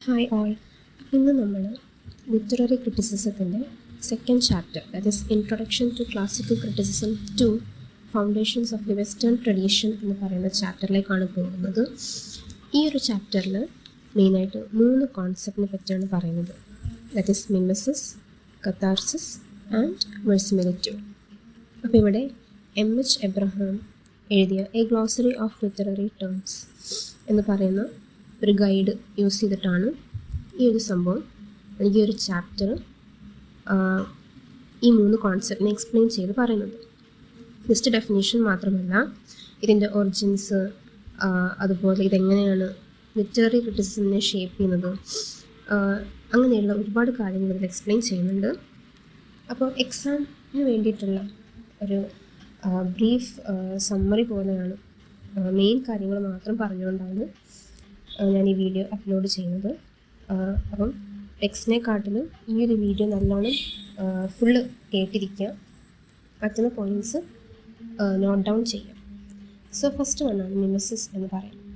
Hi all. ഇന്ന് നമ്മൾ literary ക്രിറ്റിസിസത്തിൻ്റെ second chapter, that is introduction to classical criticism to foundations of the western tradition എന്ന് പറയുന്ന ചാപ്റ്ററിലേക്കാണ് പോകുന്നത്. ഈ ഒരു ചാപ്റ്ററിൽ മെയിനായിട്ട് 3 കോൺസെപ്റ്റിനെ പറ്റിയാണ് പറയുന്നത്. That is mimesis, catharsis and verisimilitude. അപ്പോൾ ഇവിടെ M.H. എബ്രഹാം എഴുതിയ a glossary of literary terms എന്ന് പറയുന്ന ഒരു ഗൈഡ് യൂസ് ചെയ്തിട്ടാണ് ഈ ഒരു സംഭവം അല്ലെങ്കിൽ ഈ ഒരു ചാപ്റ്റർ ഈ 3 കോൺസെപ്റ്റിനെ എക്സ്പ്ലെയിൻ ചെയ്ത് പറയുന്നത്. ജസ്റ്റ് ഡെഫിനേഷൻ മാത്രമല്ല, ഇതിൻ്റെ ഒറിജിൻസ്, അതുപോലെ ഇതെങ്ങനെയാണ് ലിറ്റററി ക്രിറ്റിസിസത്തിനെ ഷേപ്പ് ചെയ്യുന്നത്, അങ്ങനെയുള്ള ഒരുപാട് കാര്യങ്ങൾ ഇതിൽ എക്സ്പ്ലെയിൻ ചെയ്യുന്നുണ്ട്. അപ്പോൾ എക്സാമിന് വേണ്ടിയിട്ടുള്ള ഒരു ബ്രീഫ് സമ്മറി പോലെയാണ്, മെയിൻ കാര്യങ്ങൾ മാത്രം പറഞ്ഞുകൊണ്ടാണ് ഞാൻ ഈ വീഡിയോ അപ്ലോഡ് ചെയ്യുന്നത്. അപ്പം ടെക്സ്റ്റിനെക്കാട്ടിലും ഈ ഒരു വീഡിയോ നല്ലോണം ഫുള്ള് കേട്ടിരിക്കുക, പറ്റുന്ന പോയിൻറ്റ്സ് നോട്ട് ഡൗൺ ചെയ്യാം. സോ ഫസ്റ്റ് വന്നാണ് മിമെസിസ് എന്ന് പറയുന്നത്.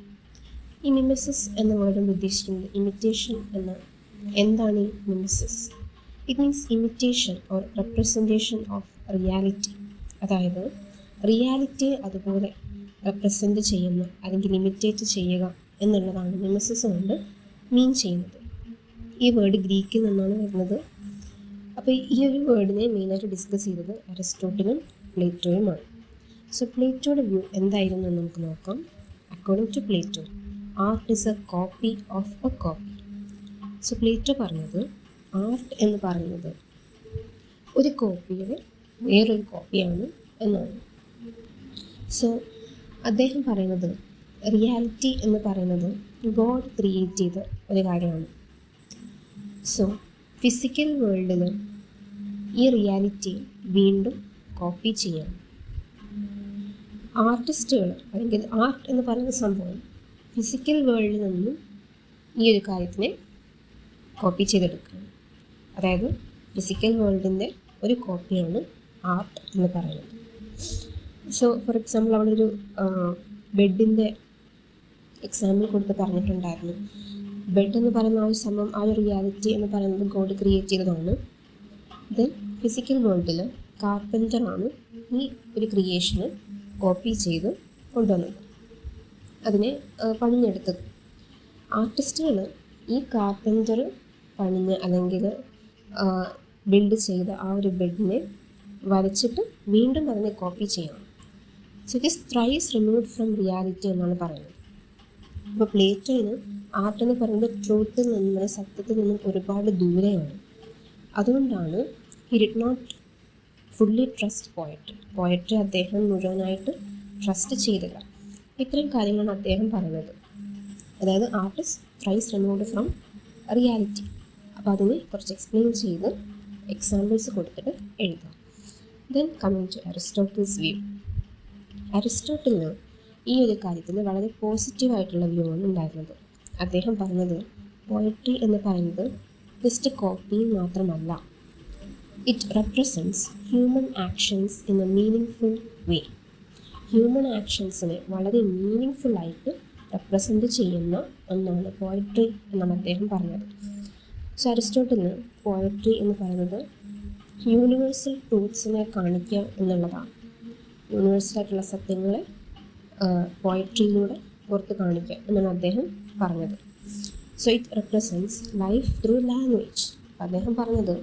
ഈ മിമെസിസ് എന്ന വേർഡ് ഉദ്ദേശിക്കുന്നത് ഇമിറ്റേഷൻ എന്നാണ്. എന്താണ് ഈ mimesis? It means imitation or representation of reality. അതായത് റിയാലിറ്റിയെ അതുപോലെ റെപ്രസെൻറ്റ് ചെയ്യുന്ന അല്ലെങ്കിൽ ഇമിറ്റേറ്റ് ചെയ്യുക എന്നുള്ളതാണ് മിമെസിസ് കൊണ്ട് മീൻ ചെയ്യുന്നത്. ഈ വേർഡ് ഗ്രീക്കിൽ നിന്നാണ് വരുന്നത്. അപ്പോൾ ഈ ഒരു വേർഡിനെ മെയിനായിട്ട് ഡിസ്കസ് ചെയ്തത് അരിസ്റ്റോട്ടിലും പ്ലേറ്റോയുമാണ്. സോ പ്ലേറ്റോയുടെ വ്യൂ എന്തായിരുന്നു എന്ന് നമുക്ക് നോക്കാം. According to Plato, art is a copy of a copy. So Plato പറഞ്ഞത് ആർട്ട് എന്ന് പറയുന്നത് ഒരു കോപ്പിയുടെ വേറൊരു കോപ്പിയാണ് എന്നാണ്. സോ അദ്ദേഹം പറയുന്നത് റിയാലിറ്റി എന്ന് പറയുന്നത് ഗോഡ് ക്രിയേറ്റ് ചെയ്ത ഒരു കാര്യമാണ്. സോ ഫിസിക്കൽ വേൾഡിൽ ഈ റിയാലിറ്റി വീണ്ടും കോപ്പി ചെയ്യണം. ആർട്ടിസ്റ്റുകൾ അല്ലെങ്കിൽ ആർട്ട് എന്ന് പറയുന്ന സംഭവം ഫിസിക്കൽ വേൾഡിൽ നിന്നും ഈ ഒരു കാര്യത്തിനെ കോപ്പി ചെയ്തെടുക്കണം. അതായത് ഫിസിക്കൽ വേൾഡിൻ്റെ ഒരു കോപ്പിയാണ് ആർട്ട് എന്ന് പറയുന്നത്. സോ ഫോർ എക്സാമ്പിൾ അവിടെ ഒരു ബെഡിൻ്റെ എക്സാമ്പിൾ കൊടുത്ത് പറഞ്ഞിട്ടുണ്ടായിരുന്നു. ബെഡ് എന്ന് പറയുന്ന ആ ഒരു സംഭവം, ആ ഒരു റിയാലിറ്റി എന്ന് പറയുന്നത് ഗോഡ് ക്രിയേറ്റ് ചെയ്തതാണ്. ദെൻ ഫിസിക്കൽ വേൾഡിൽ കാർപ്പൻ്ററാണ് ഈ ഒരു ക്രിയേഷന് കോപ്പി ചെയ്ത് കൊണ്ടുവന്നത്, അതിനെ പണിഞ്ഞെടുത്തത്. ആർട്ടിസ്റ്റുകൾ ഈ കാർപ്പൻ്റർ പണിഞ്ഞ് അല്ലെങ്കിൽ ബിൽഡ് ചെയ്ത ആ ഒരു ബെഡിനെ വരച്ചിട്ട് വീണ്ടും അതിനെ കോപ്പി ചെയ്യണം. So it is thrice removed from reality എന്നാണ് പറയുന്നത്. അപ്പോൾ പ്ലേറ്റോന് ആർട്ട് എന്ന് പറയുന്നത് ട്രൂത്തിൽ നിന്നും സത്യത്തിൽ നിന്നും ഒരുപാട് ദൂരെയാണ്. അതുകൊണ്ടാണ് he did not fully trust poetry അദ്ദേഹം മുഴുവനായിട്ട് ട്രസ്റ്റ് ചെയ്തില്ല. ഇത്രയും കാര്യങ്ങളാണ് അദ്ദേഹം പറയുന്നത്. അതായത് art is thrice removed from reality. അപ്പോൾ അതിനെ കുറച്ച് എക്സ്പ്ലെയിൻ ചെയ്ത് എക്സാമ്പിൾസ് കൊടുത്തിട്ട് എഴുതാം. Then coming to Aristotle's view. അരിസ്റ്റോട്ടിലിന് ഈ ഒരു കാര്യത്തിൽ വളരെ പോസിറ്റീവായിട്ടുള്ള വ്യൂ ആണ് ഉണ്ടായിരുന്നത്. അദ്ദേഹം പറഞ്ഞത് പോയട്രി എന്ന് പറയുന്നത് ജസ്റ്റ് കോപ്പി മാത്രമല്ല, it represents human actions in a meaning way. Human ആക്ഷൻസിനെ വളരെ മീനിങ് ഫുള്ളായിട്ട് റെപ്രസെൻറ്റ് ചെയ്യുന്ന ഒന്നാണ് പോയട്രി എന്നാണ് അദ്ദേഹം പറഞ്ഞത്. സോ അരിസ്റ്റോട്ടിലിന് പോയട്രി എന്ന് പറയുന്നത് യൂണിവേഴ്സൽ ട്രൂത്ത്സിനെ കാണിക്കുക എന്നുള്ളതാണ്. യൂണിവേഴ്സലായിട്ടുള്ള സത്യങ്ങളെ പോയട്രിയിലൂടെ പുറത്ത് കാണിക്കുക എന്നാണ് അദ്ദേഹം പറഞ്ഞത്. So it represents life through language. അദ്ദേഹം പറഞ്ഞത്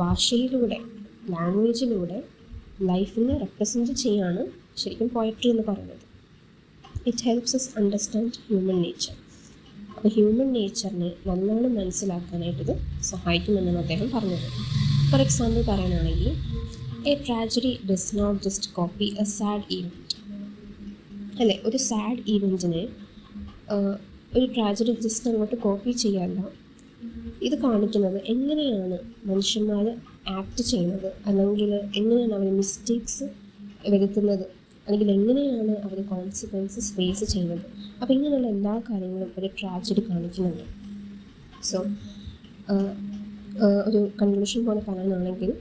ഭാഷയിലൂടെ, ലാംഗ്വേജിലൂടെ ലൈഫിനെ റെപ്രസെൻറ്റ് ചെയ്യാണ് ശരിക്കും പോയട്രി എന്ന് പറയുന്നത്. It helps us understand human nature. അപ്പോൾ ഹ്യൂമൻ നേച്ചറിനെ നല്ലോണം മനസ്സിലാക്കാനായിട്ടിത് സഹായിക്കുമെന്നാണ് അദ്ദേഹം പറഞ്ഞത്. ഫോർ എക്സാമ്പിൾ പറയാനാണെങ്കിൽ, a tragedy does not just copy a sad event. അല്ലേ, ഒരു സാഡ് ഈവൻറ്റിനെ ഒരു ട്രാജഡി ജസ്റ്റ് അങ്ങോട്ട് കോപ്പി ചെയ്യാല്ല. ഇത് കാണിക്കുന്നത് എങ്ങനെയാണ് മനുഷ്യന്മാർ ആക്ട് ചെയ്യുന്നത്, അല്ലെങ്കിൽ എങ്ങനെയാണ് അവർ മിസ്റ്റേക്സ് വരുത്തുന്നത്, അല്ലെങ്കിൽ എങ്ങനെയാണ് അവർ കോൺസിക്വൻസസ് ഫേസ് ചെയ്യുന്നത്. അപ്പോൾ ഇങ്ങനെയുള്ള എല്ലാ കാര്യങ്ങളും ഒരു ട്രാജഡി കാണിക്കുന്നുണ്ട്. സോ ഒരു കൺക്ലൂഷൻ പോലെ പറയാനാണെങ്കിൽ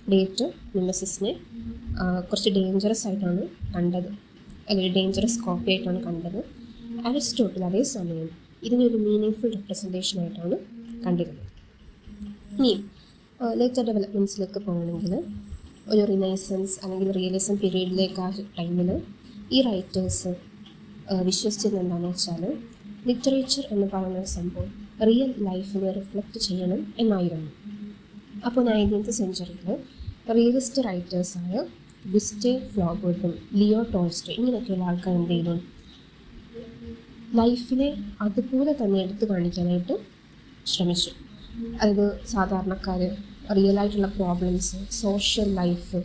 പ്ലേറ്റോ മിമെസിസിനെ കുറച്ച് ഡേഞ്ചറസ് ആയിട്ടാണ് കണ്ടത്, അല്ലെങ്കിൽ ഡേഞ്ചറസ് കോപ്പി ആയിട്ടാണ് കണ്ടത്. അരിസ്റ്റോട്ടിൽ അതേസമയം ഇതിനൊരു മീനിങ് റെപ്രസെൻറ്റേഷനായിട്ടാണ് കണ്ടിരുന്നത്. ഇനി ലേറ്റർ ഡെവലപ്മെൻറ്റ്സിലേക്ക് പോകണമെങ്കിൽ ഒരു റിനൈസൻസ് അല്ലെങ്കിൽ റിയലിസം പീരീഡിലേക്ക് ആ ടൈമിൽ ഈ റൈറ്റേഴ്സ് വിശ്വസിച്ചത് എന്താണെന്ന് വെച്ചാൽ ലിറ്ററേച്ചർ എന്ന് പറയുന്ന ഒരു സംഭവം റിയൽ ലൈഫിനെ റിഫ്ലക്റ്റ് ചെയ്യണം എന്നായിരുന്നു. അപ്പോൾ 19th സെഞ്ച്വറിയിൽ റിയലിസ്റ്റ് റൈറ്റേഴ്സായ ഗുസ്റ്റേവ് ഫ്ലോബർട്ടും ലിയോ ടോൾസ്റ്റോയ് ഇങ്ങനെയൊക്കെയുള്ള ആൾക്കാർ എന്ത് ചെയ്തു, ലൈഫിനെ അതുപോലെ തന്നെ എടുത്തു കാണിക്കാനായിട്ട് ശ്രമിച്ചു. അതായത് സാധാരണക്കാർ, റിയലായിട്ടുള്ള പ്രോബ്ലംസ്, സോഷ്യൽ ലൈഫ്,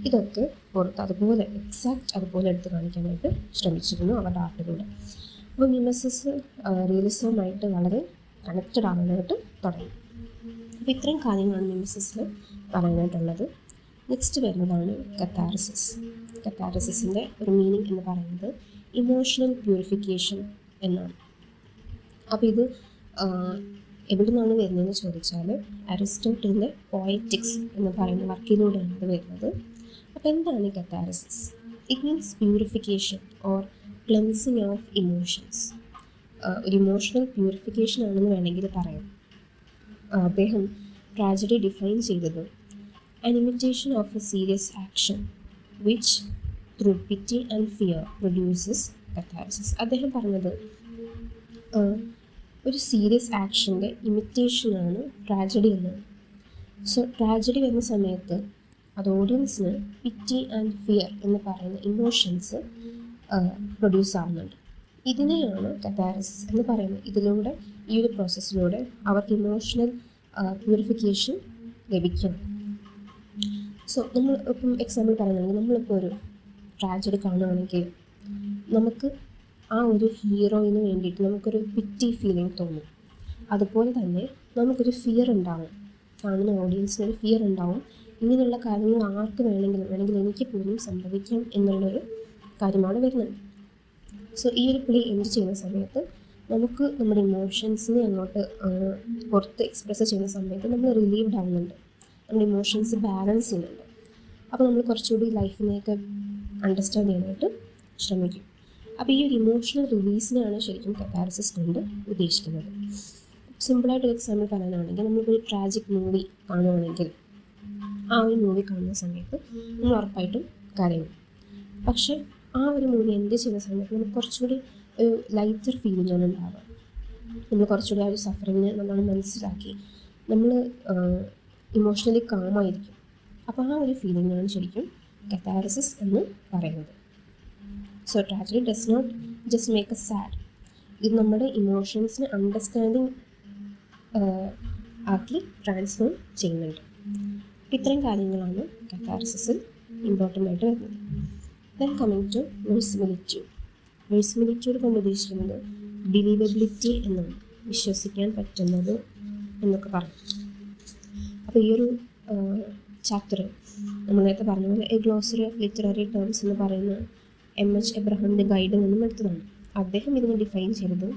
ഇതൊക്കെ പുറത്ത് അതുപോലെ എക്സാക്റ്റ് അതുപോലെ എടുത്തു കാണിക്കാനായിട്ട് ശ്രമിച്ചിരുന്നു അവരുടെ ആർട്ടിലൂടെ. അപ്പോൾ മിമസിസ് റിയലിസവുമായിട്ട് വളരെ കണക്റ്റഡ് ആവാനായിട്ട് തുടങ്ങി. അപ്പോൾ ഇത്രയും കാര്യങ്ങളാണ് മിമസിസിൽ പറയാനായിട്ടുള്ളത്. നെക്സ്റ്റ് വരുന്നതാണ് കത്താർസിസ്. കത്താർസിസിൻ്റെ ഒരു മീനിങ് എന്ന് പറയുന്നത് ഇമോഷണൽ പ്യൂരിഫിക്കേഷൻ എന്നാണ്. അപ്പോൾ ഇത് എവിടെ നിന്നാണ് വരുന്നതെന്ന് ചോദിച്ചാൽ അരിസ്റ്റോട്ടലിൻ്റെ പോയറ്റിക്സ് എന്ന് പറയുന്ന വർക്കിലൂടെയാണ് ഇത് വരുന്നത്. അപ്പോൾ എന്താണ് ഈ catharsis? It means purification or cleansing of emotions. ഒരു ഇമോഷണൽ പ്യൂരിഫിക്കേഷൻ ആണെന്ന് വേണമെങ്കിൽ പറയാം. അദ്ദേഹം ട്രാജഡി ഡിഫൈൻ ചെയ്തത് an imitation of a serious action which through pity and fear produces catharsis. അദ്ദേഹം പറഞ്ഞത് ഒരു സീരിയസ് ആക്ഷൻ്റെ ഇമിറ്റേഷനാണ് ട്രാജഡി എന്നാണ്. സോ ട്രാജഡി വരുന്ന സമയത്ത് അത് ഓഡിയൻസിന് പിറ്റി ആൻഡ് ഫിയർ എന്ന് പറയുന്ന ഇമോഷൻസ് പ്രൊഡ്യൂസ് ആവുന്നുണ്ട്. ഇതിനെയാണ് കത്താർസിസ് എന്ന് പറയുന്നത്. ഇതിലൂടെ ഈ ഒരു പ്രോസസ്സിലൂടെ അവർക്ക് ഇമോഷണൽ പ്യൂരിഫിക്കേഷൻ ലഭിക്കണം. സോ നമ്മൾ ഇപ്പം എക്സാമ്പിൾ പറയുകയാണെങ്കിൽ നമ്മളിപ്പോൾ ഒരു ട്രാജഡി കാണുകയാണെങ്കിൽ നമുക്ക് ആ ഒരു ഹീറോയിന് വേണ്ടിയിട്ട് നമുക്കൊരു പിറ്റി ഫീലിംഗ് തോന്നും. അതുപോലെ തന്നെ നമുക്കൊരു ഫിയർ ഉണ്ടാവും, കാണുന്ന ഓഡിയൻസിന് ഒരു ഫിയർ ഉണ്ടാവും. ഇങ്ങനെയുള്ള കാര്യങ്ങൾ ആർക്ക് വേണമെങ്കിൽ എനിക്ക് പോലും സംഭവിക്കാം എന്നുള്ളൊരു കാര്യമാണ് വരുന്നത്. സോ ഈ ഒരു പ്ലേ എൻഡ് ചെയ്യുന്ന സമയത്ത് നമുക്ക് നമ്മുടെ ഇമോഷൻസിനെ അങ്ങോട്ട് പുറത്ത് എക്സ്പ്രസ് ചെയ്യുന്ന സമയത്ത് നമ്മൾ റിലീവ്ഡ് ആവുന്നുണ്ട്, നമ്മുടെ ഇമോഷൻസ് ബാലൻസ് ചെയ്യുന്നുണ്ട്. അപ്പോൾ നമ്മൾ കുറച്ചുകൂടി ലൈഫിനെയൊക്കെ അണ്ടർസ്റ്റാൻഡ് ചെയ്യാനായിട്ട് ശ്രമിക്കും. അപ്പോൾ ഈ ഒരു ഇമോഷണൽ റിലീസിനെയാണ് ശരിക്കും കത്താർസിസ് കൊണ്ട് ഉദ്ദേശിക്കുന്നത്. സിമ്പിളായിട്ടൊരു എക്സാമ്പിൾ പറയാനാണെങ്കിൽ നമ്മളിപ്പോൾ ഒരു ട്രാജിക് മൂവി കാണുകയാണെങ്കിൽ ആ ഒരു മൂവി കാണുന്ന സമയത്ത് നമ്മൾ ഉറപ്പായിട്ടും കരയും. പക്ഷേ ആ ഒരു മൂവി എൻഡ് ചെയ്യുന്ന സമയത്ത് നമുക്ക് കുറച്ചുകൂടി ഒരു ലൈറ്റർ ഫീലിംഗ് ആണ് ഉണ്ടാവുക. നമ്മൾ കുറച്ചുകൂടി ആ ഒരു സഫറിങ്ങിനെ നല്ലോണം മനസ്സിലാക്കി നമ്മൾ ഇമോഷണലി കാമായിരിക്കും. അപ്പോൾ ആ ഒരു ഫീലിംഗാണ് ശരിക്കും കത്താർസിസ് എന്ന് പറയുന്നത്. So tragedy does not just make a sad, ഇത് നമ്മുടെ ഇമോഷൻസിനെ അണ്ടർസ്റ്റാൻഡിങ് ആക്കി ട്രാൻസ്ഫോം ചെയ്യുന്നുണ്ട്. ഇത്രയും കാര്യങ്ങളാണ് കത്താർസിസിൽ ഇമ്പോർട്ടൻ്റ് ആയിട്ട് വരുന്നത്. Then coming to verisimilitude. Verisimilitude കൊണ്ട് ഉദ്ദേശിക്കുന്നത് ബിലീവബിലിറ്റി എന്നാണ്, വിശ്വസിക്കാൻ പറ്റുന്നത് എന്നൊക്കെ പറയും. അപ്പോൾ ഈ ഒരു ചാപ്റ്റർ നമ്മൾ നേരത്തെ പറഞ്ഞ പോലെ A glossary of literary terms എന്ന് പറയുന്ന M.H. എബ്രഹാമിൻ്റെ ഗൈഡിൽ നിന്നും എടുത്തതാണ്. അദ്ദേഹം ഇതിനെ ഡിഫൈൻ ചെയ്തത്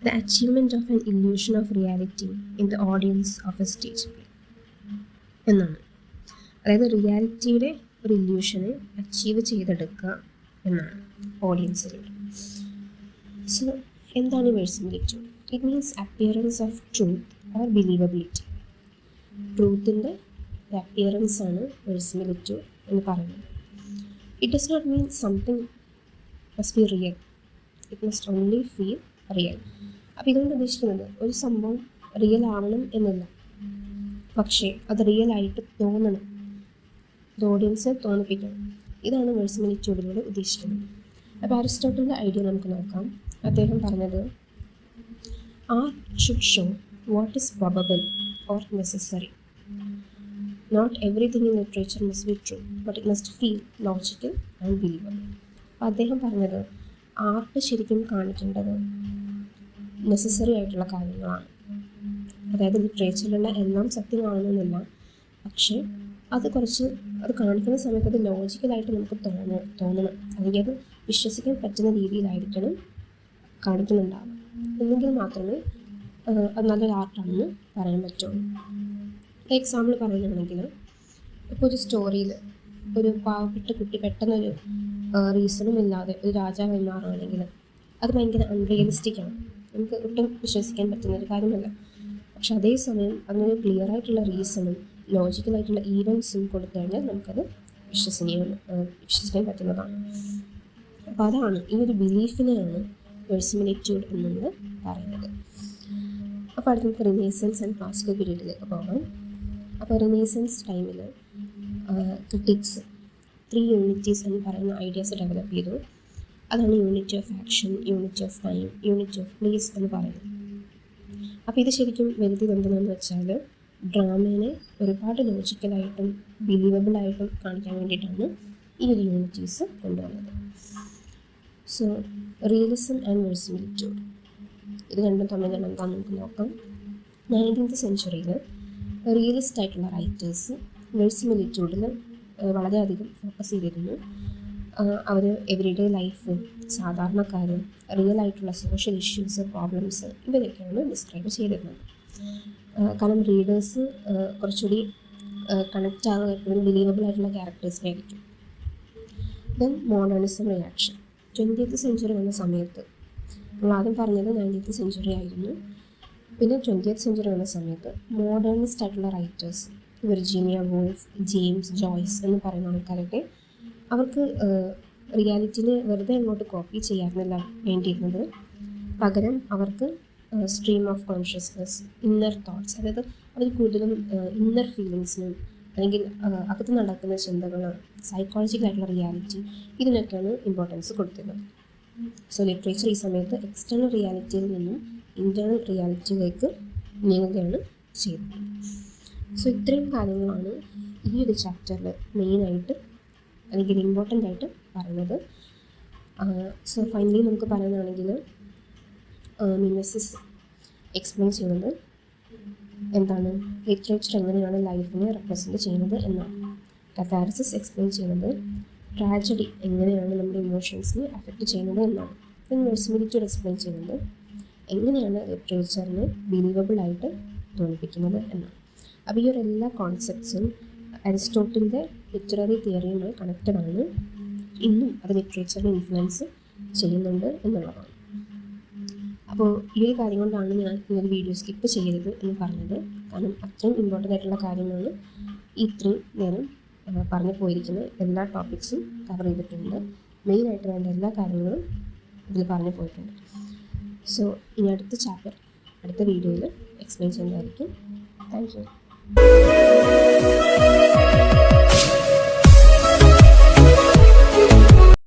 the achievement of an illusion of reality in the audience of A stage play എന്നാണ്. അതായത് റിയാലിറ്റിയുടെ ഒരു ഇല്യൂഷനെ അച്ചീവ് ചെയ്തെടുക്കുക എന്നാണ് ഓഡിയൻസിലൂടെ. സോ എന്താണ് verisimilitude? It means appearance of truth or believability. ട്രൂത്തിൻ്റെ അപ്പിയറൻസ് ആണ് വെഴ്സിമിലിറ്റ്യൂഡ് എന്ന് പറയുന്നത്. It does not mean something must be real. It must only feel real. അപ്പോൾ ഇതുകൊണ്ട് ഉദ്ദേശിക്കുന്നത് ഒരു സംഭവം റിയൽ ആവണം എന്നില്ല, പക്ഷേ അത് റിയൽ ആയിട്ട് തോന്നണം, ഇത് ഓഡിയൻസിനെ തോന്നിപ്പിക്കണം. ഇതാണ് വെഴ്സിമിലിറ്റ്യൂഡിലൂടെ ഉദ്ദേശിക്കുന്നത്. അപ്പോൾ അരിസ്റ്റോട്ടലിൻ്റെ ഐഡിയ നമുക്ക് നോക്കാം. അദ്ദേഹം പറഞ്ഞത് art should show what is probable or necessary. Not everything in literature must be true, but it must feel logical and believable. അപ്പോൾ അദ്ദേഹം പറഞ്ഞത് ആർട്ട് ശരിക്കും കാണിക്കേണ്ടത് നെസസറി ആയിട്ടുള്ള കാര്യങ്ങളാണ്. അതായത് ലിറ്ററേച്ചറിലുള്ള എല്ലാം സത്യമാണെന്നില്ല, പക്ഷേ അത് കാണിക്കുന്ന സമയത്ത് അത് ലോജിക്കലായിട്ട് നമുക്ക് തോന്നണം, അല്ലെങ്കിൽ അത് വിശ്വസിക്കാൻ പറ്റുന്ന രീതിയിലായിരിക്കണം കാണിക്കുന്നുണ്ടാവുക. എന്നെങ്കിൽ മാത്രമേ അത് നല്ലൊരു ആർട്ടാണെന്ന് പറയാൻ പറ്റുള്ളൂ. എക്സാമ്പിൾ പറയുകയാണെങ്കിൽ ഇപ്പോൾ ഒരു സ്റ്റോറിയിൽ ഒരു പാവപ്പെട്ട കുട്ടി പെട്ടെന്നൊരു റീസണും ഇല്ലാതെ ഒരു രാജാവായി മാറുകയാണെങ്കിൽ അത് ഭയങ്കര അൺറിയലിസ്റ്റിക് ആണ്. നമുക്ക് ഒട്ടും വിശ്വസിക്കാൻ പറ്റുന്ന ഒരു കാര്യമല്ല. പക്ഷെ അതേസമയം അതിനൊരു ക്ലിയർ ആയിട്ടുള്ള റീസണും ലോജിക്കലായിട്ടുള്ള ഈവൻസും കൊടുത്തു കഴിഞ്ഞാൽ നമുക്കത് വിശ്വസിക്കാൻ പറ്റുന്നതാണ്. അപ്പോൾ അതാണ് ഈ ഒരു ബിലീഫിനെയാണ് വെഴ്സിമിലിറ്റ്യൂഡ് എന്ന് നമ്മൾ പറയുന്നത്. അപ്പോൾ അടുത്ത് നമുക്ക് റിനേസൻസ് ആൻഡ് ക്ലാസിക്കൽ പീരീഡിലേക്ക് പോകാം. അപ്പോൾ റിനേസൻസ് ടൈമിൽ ക്രിട്ടിക്സ് 3 യൂണിറ്റീസ് എന്ന് പറയുന്ന ഐഡിയാസ് ഡെവലപ്പ് ചെയ്തു. അതാണ് unity of action, unity of time, unity of place എന്ന് പറയുന്നത്. അപ്പോൾ ഇത് ശരിക്കും വരുത്തിയത് എന്തെന്ന് വെച്ചാൽ ഡ്രാമേനെ ഒരുപാട് ലോജിക്കലായിട്ടും ബിലീവബിളായിട്ടും കാണിക്കാൻ വേണ്ടിയിട്ടാണ് ഈ ഒരു യൂണിറ്റീസ് കൊണ്ടുവന്നത്. സോ റിയലിസം ആൻഡ് വെഴ്സിമിലിറ്റ്യൂഡ് ഇത് രണ്ടും തമ്മിലുള്ള എന്താണെന്ന് നമുക്ക് നോക്കാം. 19th സെഞ്ച്വറിയിൽ റിയലിസ്റ്റ് ആയിട്ടുള്ള റൈറ്റേഴ്സ് വെഴ്സിമിലിറ്റ്യൂഡിൽ വളരെയധികം ഫോക്കസ് ചെയ്തിരുന്നു. അവർ എവറിഡേ ലൈഫ്, സാധാരണക്കാർ, റിയൽ ആയിട്ടുള്ള സോഷ്യൽ ഇഷ്യൂസ്, പ്രോബ്ലംസ് ഇവരൊക്കെയാണ് ഡിസ്ക്രൈബ് ചെയ്തിരുന്നത്. കാരണം റീഡേഴ്സ് കുറച്ചുകൂടി കണക്റ്റ് ആകുക എപ്പോഴും ബിലീവബിൾ ആയിട്ടുള്ള ക്യാരക്ടേഴ്സിനായിരിക്കും. Then modernism reaction 20th century വന്ന സമയത്ത്, നമ്മൾ ആദ്യം പറഞ്ഞത് 19th സെഞ്ച്വറി ആയിരുന്നു. പിന്നെ 20th സെഞ്ച്വറി വന്ന സമയത്ത് മോഡേണിസ്റ്റ് ആയിട്ടുള്ള writers, Virginia Woolf, James Joyce എന്ന് പറയുന്ന ആൾക്കാരൊക്കെ അവർക്ക് റിയാലിറ്റിനെ വെറുതെ അങ്ങോട്ട് കോപ്പി ചെയ്യാറുന്നില്ല വേണ്ടിയിരുന്നത്. പകരം അവർക്ക് stream of consciousness, inner thoughts, അതായത് അവർ കൂടുതലും ഇന്നർ ഫീലിങ്സിനും അല്ലെങ്കിൽ അകത്ത് നടക്കുന്ന ചിന്തകൾ, സൈക്കോളജിക്കലായിട്ടുള്ള റിയാലിറ്റി ഇതിനൊക്കെയാണ് ഇമ്പോർട്ടൻസ് കൊടുത്തിരുന്നത്. സോ ലിറ്ററേച്ചർ ഈ സമയത്ത് എക്സ്റ്റേണൽ റിയാലിറ്റിയിൽ നിന്നും ഇൻറ്റേർണൽ റിയാലിറ്റിയിലേക്ക് നീങ്ങുകയാണ് ചെയ്തത്. സോ ഇത്രയും കാര്യങ്ങളാണ് ഈ ഒരു ചാപ്റ്ററിൽ മെയിനായിട്ട് അല്ലെങ്കിൽ ഇമ്പോർട്ടൻ്റ് ആയിട്ട് പറയുന്നത്. സോ ഫൈനലി നമുക്ക് പറയുകയാണെങ്കിൽ മിമെസിസ് എക്സ്പ്ലെയിൻ ചെയ്യുന്നത് എന്താണ്, ലിറ്ററേച്ചർ എങ്ങനെയാണ് ലൈഫിനെ റെപ്രസെൻറ്റ് ചെയ്യുന്നത് എന്നാണ്. കഥാർസിസ് എക്സ്പ്ലെയിൻ ചെയ്യുന്നത് ട്രാജഡി എങ്ങനെയാണ് നമ്മുടെ ഇമോഷൻസിനെ അഫക്റ്റ് ചെയ്യുന്നത് എന്നാണ്. പിന്നെ വെഴ്സിമിലിറ്റ്യൂഡ് എക്സ്പ്ലെയിൻ ചെയ്യുന്നത് എങ്ങനെയാണ് ലിറ്ററേച്ചറിനെ ബിലീവബിളായിട്ട് തോന്നിപ്പിക്കുന്നത് എന്നാണ്. അപ്പോൾ ഈ ഒരു എല്ലാ കോൺസെപ്റ്റ്സും അരിസ്റ്റോട്ടിലിൻ്റെ ലിറ്റററി തിയറിയുമായി കണക്റ്റഡ് ആണ്. ഇന്നും അത് ലിറ്ററേച്ചറിനെ ഇൻഫ്ലുവൻസ് ചെയ്യുന്നുണ്ട് എന്നുള്ളതാണ്. അപ്പോൾ ഈ ഒരു കാര്യം കൊണ്ടാണ് ഞാൻ ഈ ഒരു വീഡിയോ സ്കിപ്പ് ചെയ്യരുത് എന്ന് പറഞ്ഞത്. കാരണം അത്രയും ഇമ്പോർട്ടൻ്റ് ആയിട്ടുള്ള കാര്യമാണ് ഇത്രയും നേരം പറഞ്ഞു പോയിരിക്കുന്നത്. എല്ലാ ടോപ്പിക്സും കവർ ചെയ്തിട്ടുണ്ട്. മെയിനായിട്ട് വേണ്ട എല്ലാ കാര്യങ്ങളും ഇതിൽ പറഞ്ഞു പോയിട്ടുണ്ട്. സോ ഇനി അടുത്ത ചാപ്റ്റർ അടുത്ത വീഡിയോയിൽ എക്സ്പ്ലെയിൻ ചെയ്യുന്നതായിരിക്കും. Thank you.